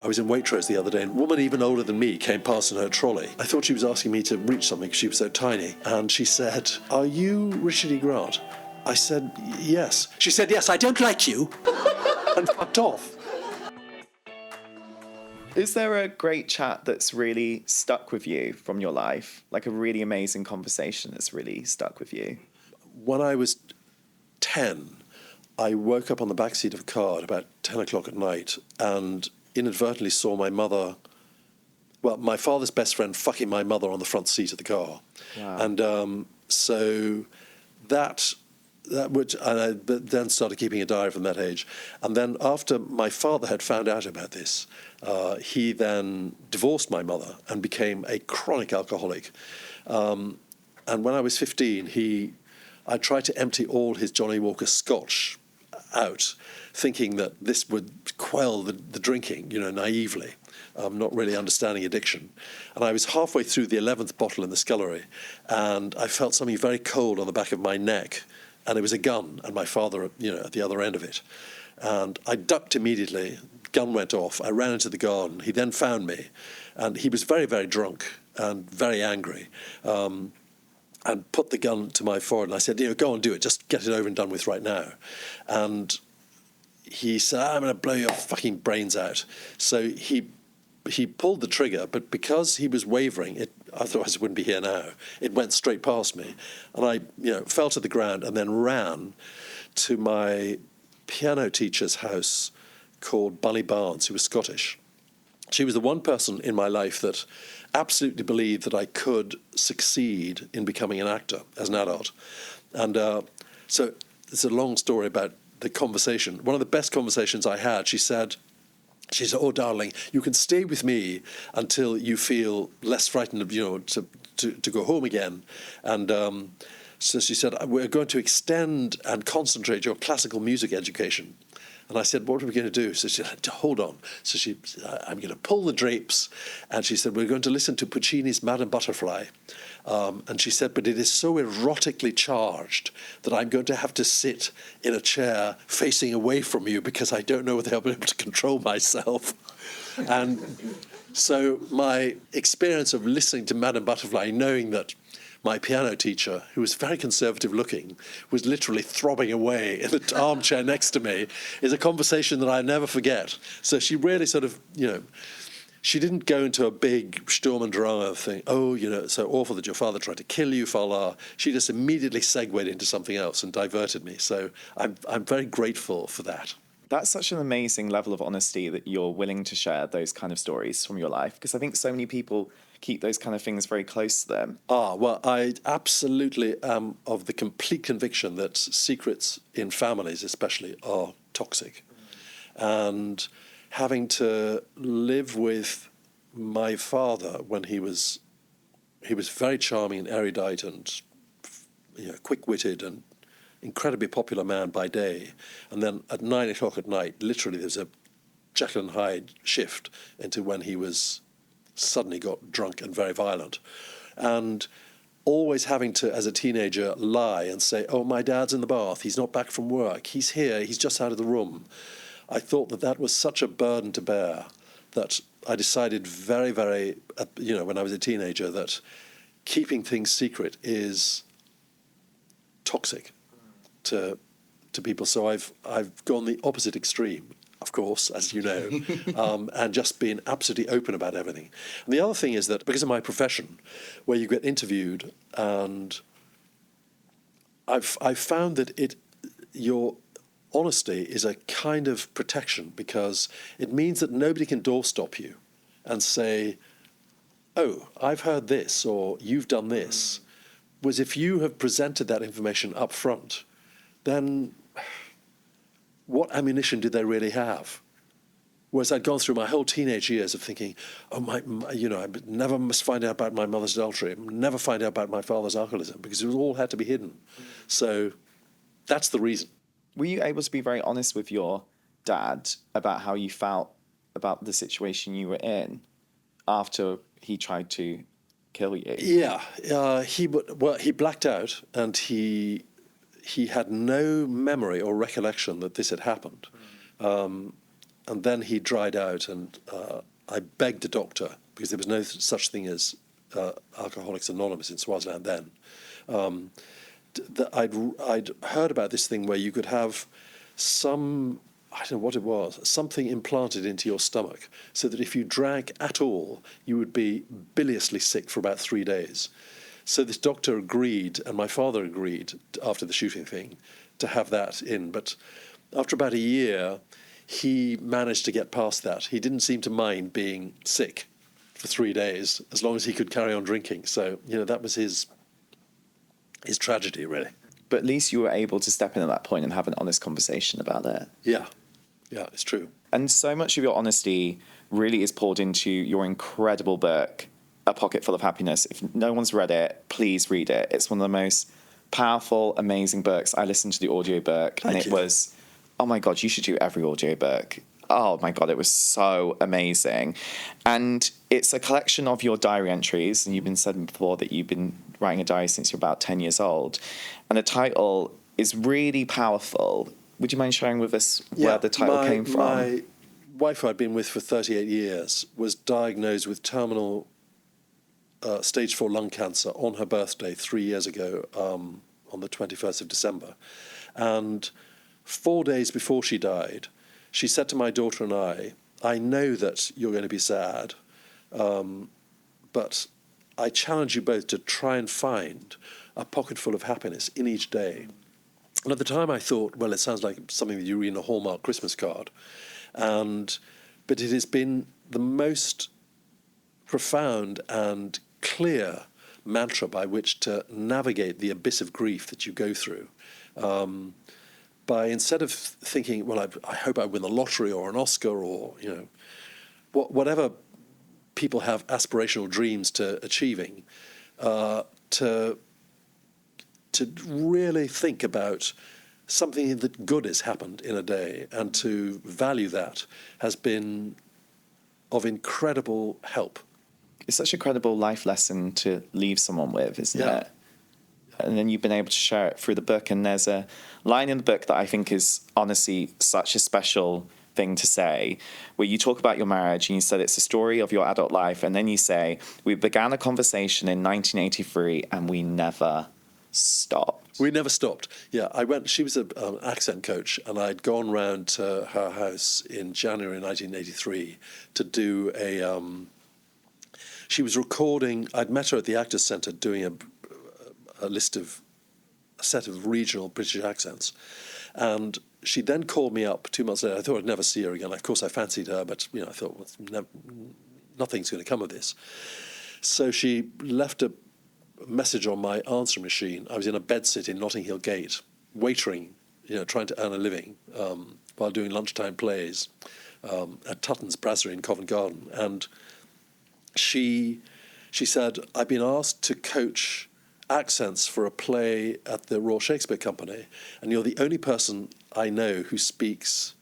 I was in Waitrose the other day, and a woman even older than me came past in her trolley. I thought she was asking me to reach something because she was so tiny. And she said, "Are you Richard E. Grant?" I said, "Yes." She said, "Yes, I don't like you." And fucked off. Is there a great chat that's really stuck with you from your life? Like a really amazing conversation that's really stuck with you? When I was 10, I woke up on the backseat of a car at about 10 o'clock at night and inadvertently saw my father's best friend fucking my mother on the front seat of the car. Wow. And so that would, and I then started keeping a diary from that age. And then after my father had found out about this, he then divorced my mother and became a chronic alcoholic. And when I was 15, I tried to empty all his Johnny Walker Scotch out, thinking that this would quell the drinking, naively, not really understanding addiction. And I was halfway through the 11th bottle in the scullery, and I felt something very cold on the back of my neck, and it was a gun, and my father, at the other end of it. And I ducked immediately. Gun went off. I ran into the garden. He then found me, and he was very, very drunk and very angry. And put the gun to my forehead, and I said, "Go and do it. Just get it over and done with right now." And he said, "I'm going to blow your fucking brains out." So he pulled the trigger, but because he was wavering, otherwise it wouldn't be here now, it went straight past me. And I fell to the ground and then ran to my piano teacher's house called Bunny Barnes, who was Scottish. She was the one person in my life that absolutely believed that I could succeed in becoming an actor as an adult. And so it's a long story about the conversation. One of the best conversations I had, she said, "Oh, darling, you can stay with me until you feel less frightened of, to go home again." And so she said, "We're going to extend and concentrate your classical music education." And I said, "What are we going to do?" So she said, "Hold on." So I'm going to pull the drapes. And she said, "We're going to listen to Puccini's Madame Butterfly." And she said, "But it is so erotically charged that I'm going to have to sit in a chair facing away from you because I don't know whether I'll be able to control myself." And so my experience of listening to Madame Butterfly, knowing that my piano teacher, who was very conservative looking, was literally throbbing away in the armchair next to me, is a conversation that I never forget. So she really sort of, she didn't go into a big Sturm und Drang thing, so awful that your father tried to kill you, Fala. She just immediately segued into something else and diverted me. So I'm very grateful for that. That's such an amazing level of honesty that you're willing to share those kind of stories from your life, because I think so many people keep those kind of things very close to them. Well, I absolutely am of the complete conviction that secrets in families especially are toxic. And having to live with my father when he was very charming and erudite and quick-witted and incredibly popular man by day, and then at 9 o'clock at night, literally there's a Jekyll and Hyde shift into when he was suddenly got drunk and very violent, and always having to, as a teenager, lie and say, "Oh, my dad's in the bath, he's not back from work, he's here, he's just out of the room." I thought that was such a burden to bear that I decided very, very, when I was a teenager, that keeping things secret is toxic to people. So I've gone the opposite extreme, of course, as you know, and just been absolutely open about everything. And the other thing is that because of my profession, where you get interviewed, and I've found that your honesty is a kind of protection, because it means that nobody can doorstop you and say, "Oh, I've heard this," or "You've done this." Whereas if you have presented that information up front, then what ammunition did they really have? Whereas I'd gone through my whole teenage years of thinking, "Oh, I never must find out about my mother's adultery, never find out about my father's alcoholism," because it all had to be hidden. So that's the reason. Were you able to be very honest with your dad about how you felt about the situation you were in after he tried to kill you? Yeah, he blacked out, and he had no memory or recollection that this had happened. and then he dried out, and I begged the doctor, because there was no such thing as Alcoholics Anonymous in Swaziland then. I'd heard about this thing where you could have some, I don't know what it was, something implanted into your stomach, so that if you drank at all, you would be biliously sick for about 3 days. So this doctor agreed, and my father agreed, after the shooting thing, to have that in. But after about a year, he managed to get past that. He didn't seem to mind being sick for 3 days, as long as he could carry on drinking. So, that was his tragedy, really. But at least you were able to step in at that point and have an honest conversation about it. Yeah, it's true. And so much of your honesty really is poured into your incredible book, A Pocketful of Happiness. If no one's read it, please read it. It's one of the most powerful, amazing books. I listened to the audiobook, and it was, oh my God, you should do every audiobook. Oh my God, it was so amazing. And it's a collection of your diary entries, and you've been said before that you've been writing a diary since you're about 10 years old. And the title is really powerful. Would you mind sharing with us where the title came from? My wife, who I'd been with for 38 years, was diagnosed with terminal stage 4 lung cancer on her birthday 3 years ago, on the 21st of December. And 4 days before she died, she said to my daughter and I know that you're going to be sad, but I challenge you both to try and find a pocketful of happiness in each day. And at the time I thought, well, it sounds like something that you read in a Hallmark Christmas card. But it has been the most profound and clear mantra by which to navigate the abyss of grief that you go through. By instead of thinking, well, I hope I win the lottery or an Oscar or, whatever people have aspirational dreams to achieving, to really think about something that good has happened in a day, and to value that has been of incredible help. It's such a credible life lesson to leave someone with, isn't it? And then you've been able to share it through the book. And there's a line in the book that I think is honestly such a special thing to say, where you talk about your marriage and you said it's a story of your adult life. And then you say, we began a conversation in 1983 and we never stopped. We never stopped. Yeah, she was an accent coach, and I'd gone round to her house in January 1983 to do she was recording, I'd met her at the Actors Centre doing a set of regional British accents. And she then called me up 2 months later. I thought I'd never see her again. Of course, I fancied her, but I thought, well, nothing's going to come of this. So she left a message on my answering machine. I was in a bedsit in Notting Hill Gate, waitering, trying to earn a living while doing lunchtime plays at Tutton's Brasserie in Covent Garden. And she said, I've been asked to coach accents for a play at the Royal Shakespeare Company, and you're the only person I know who speaks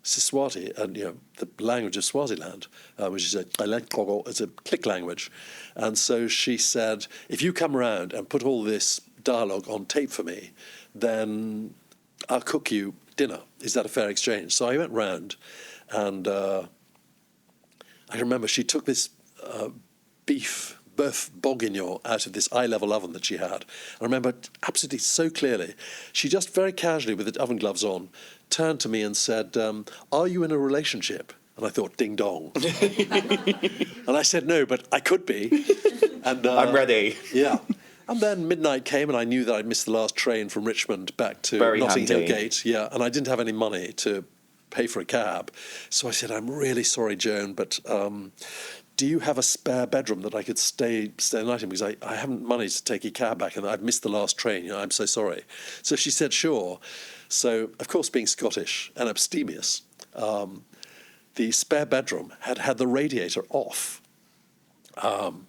Siswati, and the language of Swaziland, which is it's a click language. And so she said, if you come around and put all this dialogue on tape for me, then I'll cook you dinner. Is that a fair exchange? So I went round, and I remember she took this beef bourguignon out of this eye-level oven that she had. I remember absolutely so clearly. She just very casually, with the oven gloves on, turned to me and said, are you in a relationship? And I thought, ding dong. And I said, no, but I could be. And I'm ready. Yeah. And then midnight came, and I knew that I'd missed the last train from Richmond back to Notting Hill Gate. Yeah, and I didn't have any money to pay for a cab. So I said, I'm really sorry, Joan, but do you have a spare bedroom that I could stay the night in? Because I haven't money to take a cab back, and I've missed the last train. I'm so sorry. So she said, sure. So, of course, being Scottish and abstemious, the spare bedroom had the radiator off. And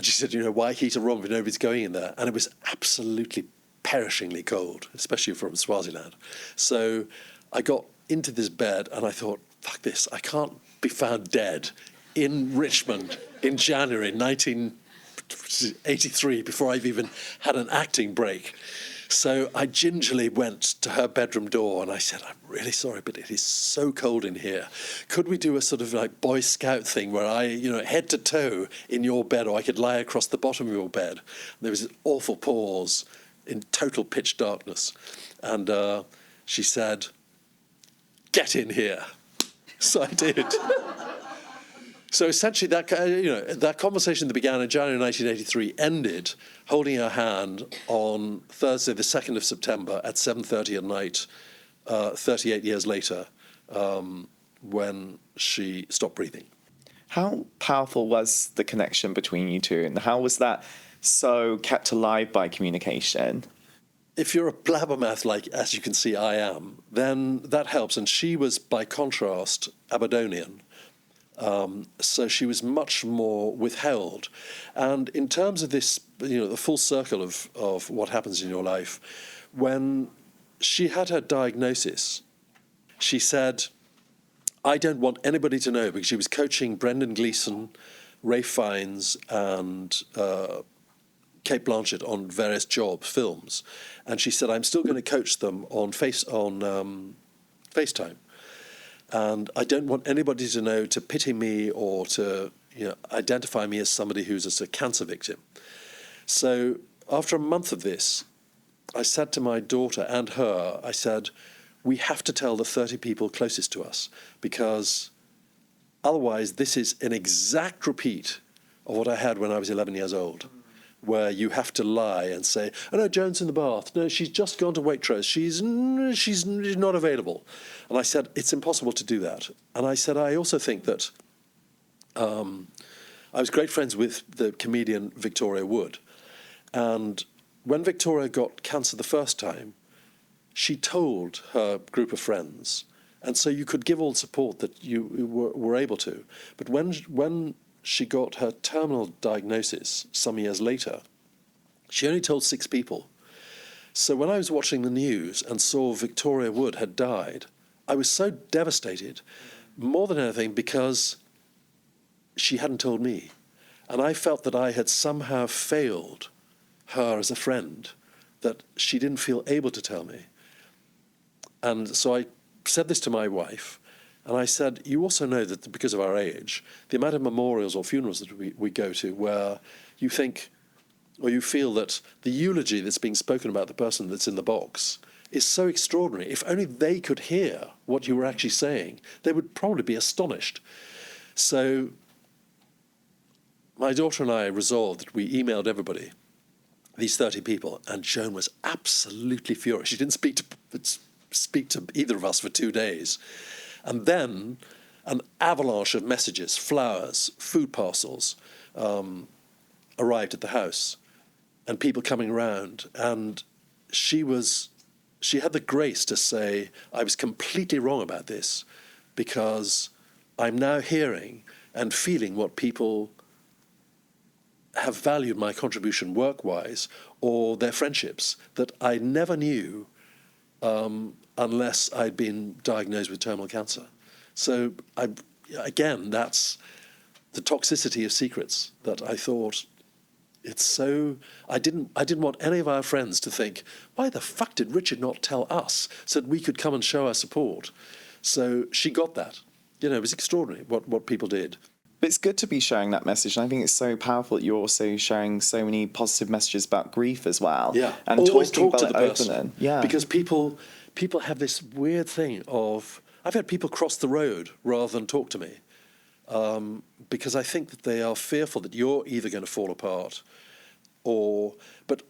she said, why heat a room if nobody's going in there? And it was absolutely perishingly cold, especially from Swaziland. So I got into this bed, and I thought, fuck this, I can't be found dead in Richmond in January 1983 before I've even had an acting break. So I gingerly went to her bedroom door and I said, I'm really sorry, but it is so cold in here. Could we do a sort of like Boy Scout thing where I, head to toe in your bed, or I could lie across the bottom of your bed? And there was this awful pause in total pitch darkness. And she said, get in here. So I did. So essentially, that conversation that began in January 1983 ended holding her hand on Thursday, the 2nd of September at 7:30 at night, 38 years later, when she stopped breathing. How powerful was the connection between you two, and how was that so kept alive by communication? If you're a blabbermouth, like, as you can see I am, then that helps. And she was, by contrast, Aberdonian. So she was much more withheld. And in terms of this, the full circle of what happens in your life, when she had her diagnosis, she said, I don't want anybody to know, because she was coaching Brendan Gleeson, Ralph Fiennes, and Kate Blanchett on various films. And she said, I'm still going to coach them on FaceTime. And I don't want anybody to know, to pity me or to identify me as somebody who's a cancer victim. So after a month of this, I said to my daughter and her, I said, we have to tell the 30 people closest to us, because otherwise this is an exact repeat of what I had when I was 11 years old, where you have to lie and say, oh no, Joan's in the bath. No, she's just gone to Waitrose. She's not available. And I said, it's impossible to do that. And I said, I also think that I was great friends with the comedian Victoria Wood. And when Victoria got cancer the first time, she told her group of friends. And so you could give all the support that you were able to. But when she got her terminal diagnosis some years later, she only told 6 people. So when I was watching the news and saw Victoria Wood had died, I was so devastated, more than anything, because she hadn't told me. And I felt that I had somehow failed her as a friend, that she didn't feel able to tell me. And so I said this to my wife, and I said, you also know that because of our age, the amount of memorials or funerals that we go to where you think, or you feel that the eulogy that's being spoken about the person that's in the box is so extraordinary. If only they could hear what you were actually saying, they would probably be astonished. So my daughter and I resolved that we emailed everybody, these 30 people, and Joan was absolutely furious. She didn't speak to either of us for 2 days. And then an avalanche of messages, flowers, food parcels arrived at the house, and people coming around. And she had the grace to say, I was completely wrong about this, because I'm now hearing and feeling what people have valued my contribution work-wise, or their friendships, that I never knew unless I'd been diagnosed with terminal cancer. So again, that's the toxicity of secrets, that I thought it's so... I didn't want any of our friends to think, why the fuck did Richard not tell us so that we could come and show our support? So she got that. It was extraordinary what people did. But it's good to be sharing that message, and I think it's so powerful that you're also sharing so many positive messages about grief as well. Yeah, and always talking talk to about the it person. open. Yeah, because people have this weird thing of... I've had people cross the road rather than talk to me, because I think that they are fearful that you're either going to fall apart, but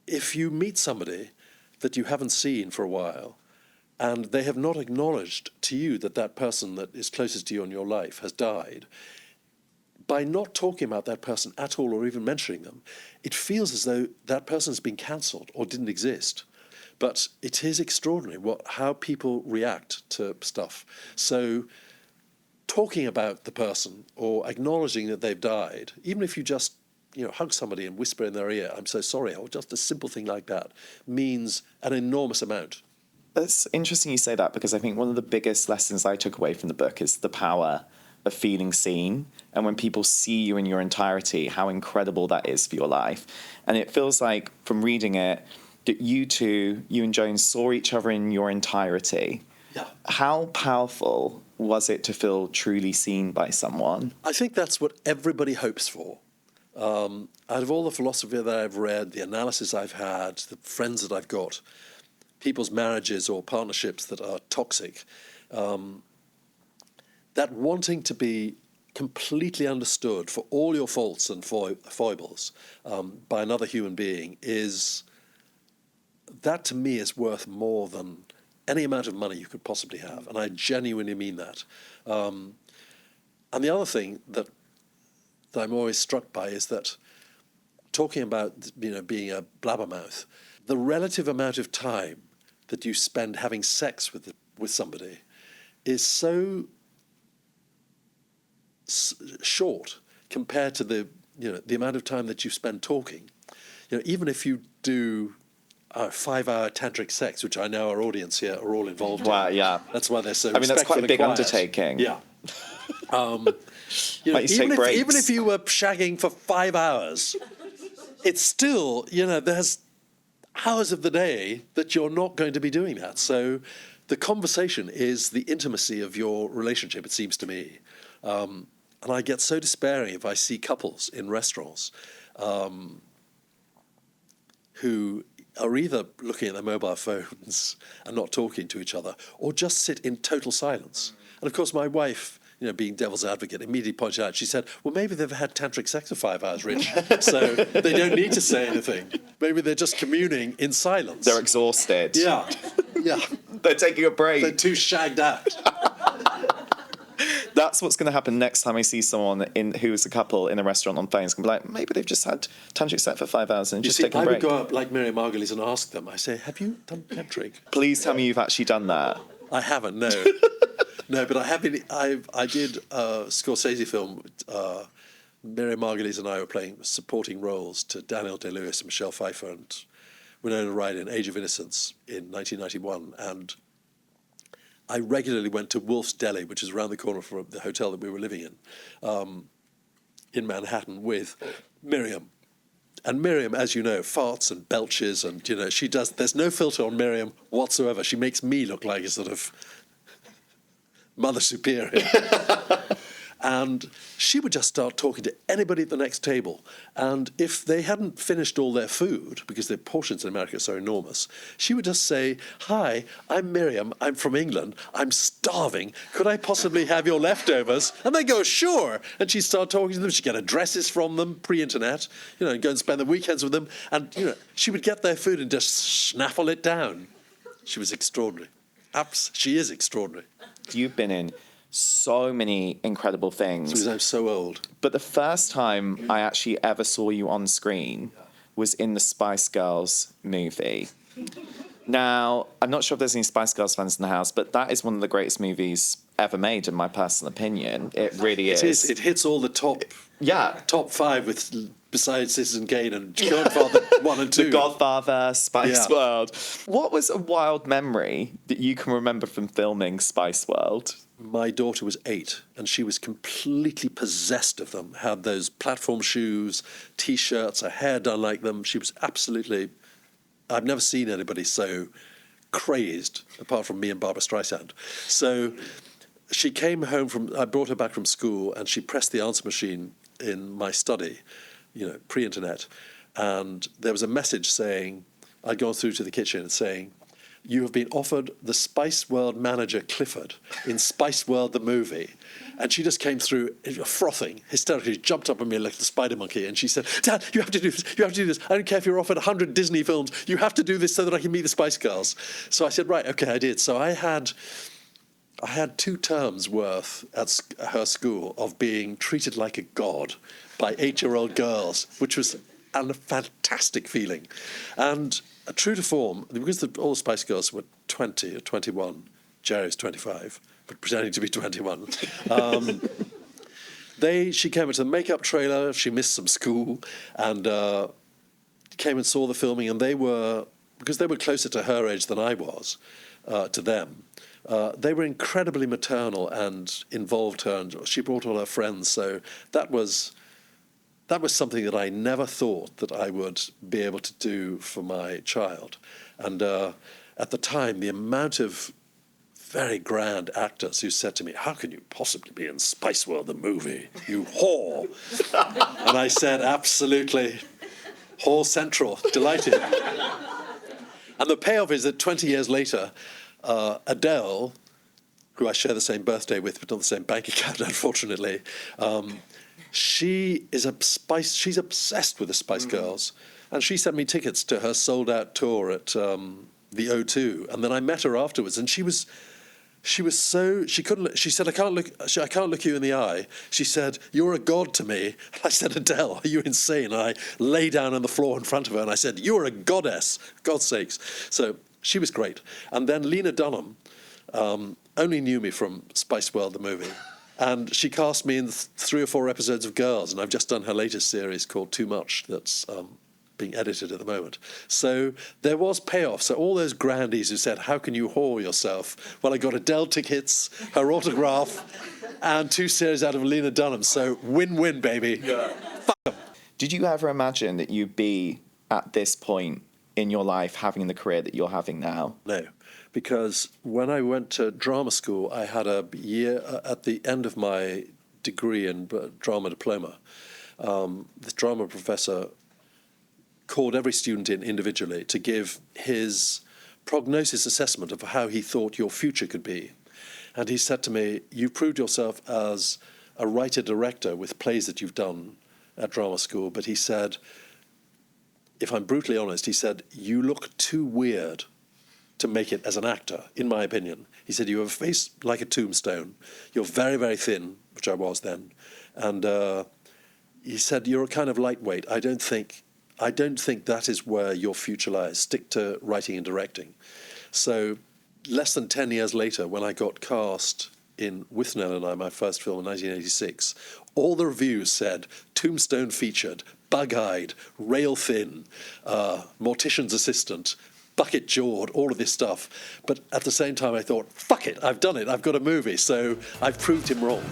if you meet somebody that you haven't seen for a while, and they have not acknowledged to you that that person that is closest to you in your life has died, by not talking about that person at all or even mentioning them, it feels as though that person has been cancelled or didn't exist. But it is extraordinary how people react to stuff. So talking about the person or acknowledging that they've died, even if you just hug somebody and whisper in their ear, I'm so sorry, or just a simple thing like that, means an enormous amount. It's interesting you say that, because I think one of the biggest lessons I took away from the book is the power of feeling seen, and when people see you in your entirety, how incredible that is for your life. And it feels like, from reading it, that you and Joan saw each other in your entirety. Yeah. How powerful was it to feel truly seen by someone? I think that's what everybody hopes for. Out of all the philosophy that I've read, the analysis I've had, the friends that I've got, people's marriages or partnerships that are toxic, that wanting to be completely understood for all your faults and foibles by another human being that to me is worth more than any amount of money you could possibly have. And I genuinely mean that. And the other thing that I'm always struck by is that, talking about being a blabbermouth, the relative amount of time that you spend having sex with somebody is so short compared to the amount of time that you spend talking. Even if you do 5-hour tantric sex, which I know our audience here are all involved Wow, in. yeah. That's why they're so. I mean, that's quite a big quiet. Undertaking. Yeah. Might you take breaks? Even if you were shagging for 5 hours, it's still, there's hours of the day that you're not going to be doing that. So the conversation is the intimacy of your relationship, it seems to me. And I get so despairing if I see couples in restaurants who are either looking at their mobile phones and not talking to each other, or just sit in total silence. And of course, my wife, being devil's advocate, immediately pointed out, she said, well, maybe they've had tantric sex for 5 hours, Rich, so they don't need to say anything. Maybe they're just communing in silence. They're exhausted. Yeah. They're taking a break. They're too shagged out. That's what's going to happen next time I see someone who is a couple in a restaurant on phones. Going to be like, maybe they've just had tantric sex for 5 hours and just taken a break. I would go up like Miriam Margolyes and ask them. I say, have you done tantric? Please tell me you've actually done that. I haven't, no. No, but I have been. I did a Scorsese film. Miriam Margolyes and I were playing supporting roles to Daniel Day-Lewis and Michelle Pfeiffer and Winona Ryder in Age of Innocence in 1991, and I regularly went to Wolf's Deli, which is around the corner from the hotel that we were living in Manhattan, with Miriam. And Miriam, as you know, farts and belches, and she does. There's no filter on Miriam whatsoever. She makes me look like a sort of Mother Superior. And she would just start talking to anybody at the next table. And if they hadn't finished all their food, because their portions in America are so enormous, she would just say, hi, I'm Miriam, I'm from England, I'm starving, could I possibly have your leftovers? And they go, sure. And she'd start talking to them, she'd get addresses from them, pre-internet, and go and spend the weekends with them. And, she would get their food and just snaffle it down. She was extraordinary. She is extraordinary. You've been in so many incredible things. Because I'm so old. But the first time I actually ever saw you on screen was in the Spice Girls movie. Now, I'm not sure if there's any Spice Girls fans in the house, but that is one of the greatest movies ever made, in my personal opinion. It really is. It is. It hits all the top 5 besides Citizen Kane and Godfather 1 and 2. The Godfather, Spice World. What was a wild memory that you can remember from filming Spice World? My daughter was 8, and she was completely possessed of them. Had those platform shoes, T-shirts, her hair done like them. She was absolutely... I've never seen anybody so crazed, apart from me and Barbara Streisand. So she came home I brought her back from school, and she pressed the answer machine in my study, pre-internet, and there was a message saying, I'd gone through to the kitchen and saying, you have been offered the Spice World manager Clifford in Spice World the movie. And she just came through frothing, hysterically, jumped up on me like the spider monkey, and she said, Dad, you have to do this, you have to do this. I don't care if you're offered 100 Disney films, you have to do this so that I can meet the Spice Girls. So I said, right, okay, I did. So I had 2 terms worth at her school of being treated like a god by 8-year-old girls, which was a fantastic feeling. And true to form, because all the Spice Girls were 20 or 21, Jerry was 25, but pretending to be 21. She came into the makeup trailer, she missed some school, and came and saw the filming, and because they were closer to her age than I was, to them, They were incredibly maternal and involved her, and she brought all her friends. So that was something that I never thought that I would be able to do for my child. And at the time, the amount of very grand actors who said to me, "How can you possibly be in Spice World, the movie, you whore?" And I said, "Absolutely, whore central, delighted." And the payoff is that 20 years later, Adele, who I share the same birthday with, but not the same bank account, unfortunately, she's obsessed with the Spice Girls. And she sent me tickets to her sold-out tour at the O2. And then I met her afterwards, and she said, I can't look you in the eye. She said, "You're a god to me." I said, "Adele, are you insane?" And I lay down on the floor in front of her and I said, "You're a goddess, God's sakes." So she was great. And then Lena Dunham only knew me from Spice World, the movie. And she cast me in 3 or 4 episodes of Girls. And I've just done her latest series called Too Much that's being edited at the moment. So there was payoff. So all those grandies who said, "How can you whore yourself?" Well, I got Adele tickets, her autograph, and 2 series out of Lena Dunham. So win-win, baby. Yeah. Fuck 'em. Did you ever imagine that you'd be at this point in your life having the career that you're having now? No, because when I went to drama school, I had a year at the end of my degree in drama diploma. The drama professor called every student in individually to give his prognosis assessment of how he thought your future could be. And he said to me, "You've proved yourself as a writer-director with plays that you've done at drama school." But he said, if I'm brutally honest, he said, "You look too weird to make it as an actor, in my opinion." He said, "You have a face like a tombstone. You're very, very thin," which I was then. And he said, "You're a kind of lightweight. I don't think that is where your future lies. Stick to writing and directing." So less than 10 years later, when I got cast in Withnail and I, my first film in 1986, all the reviews said, "Tombstone featured, bug-eyed, rail-thin, mortician's assistant, bucket-jawed," all of this stuff. But at the same time, I thought, fuck it, I've done it, I've got a movie. So I've proved him wrong.